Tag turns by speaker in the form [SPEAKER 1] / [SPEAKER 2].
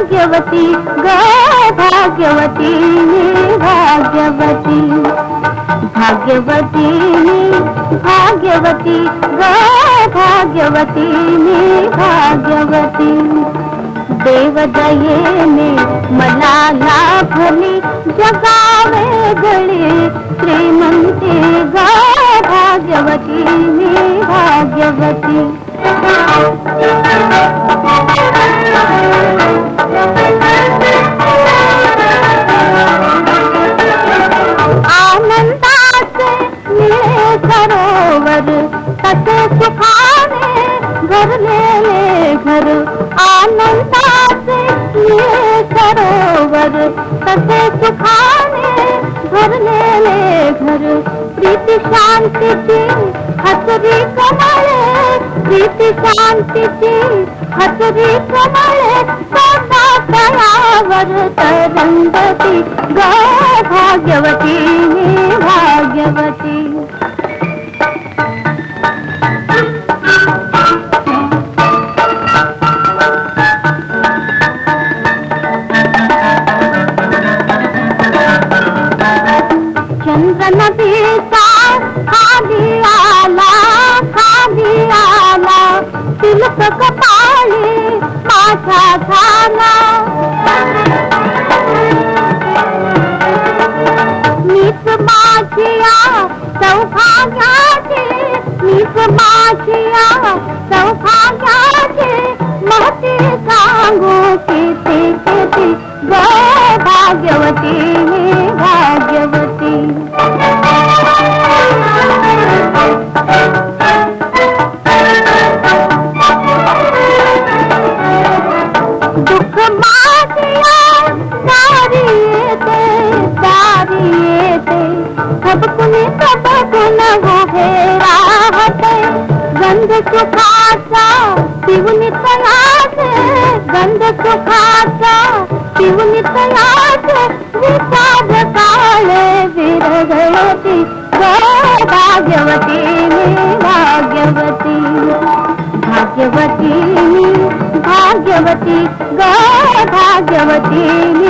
[SPEAKER 1] भाग्यवती ग भाग्यवती भाग्यवती भाग्यवती भाग्यवती ग भाग्यवती भाग्यवती देव दयेने मला लाभली जगावे गळे श्रीमंती ग भाग्यवती भाग्यवती आनंदाचे निळे सरोवर तसे सुखाने भरलेले घर आनंदाचे निळे सरोवर तसे सुखाने भरलेले घर प्रीती शांतीची हसरी कमळे प्रीती शांतीची हसरी कमळे सदा तळावर तरंगती ग भाग्यवती भाग्यवती चंद्र नदीचा खाली आला तिलक कपाळी माझा झाला मीच माझिया सौभाग्याची मीच माझिया सौभाग्याची महती सांगू किती किती ग भाग्यवती भाग्यवती दुःख माझिया सारी येते सबकुन उभे राहते गंध सुखाचा पिऊन तयाचे गंध सुखाचा पिऊन तयाचे विषाद काळे विरघळती ग भाग्यवती भाग्यवती भाग्यवती भाग्यवती ग भाग्यवती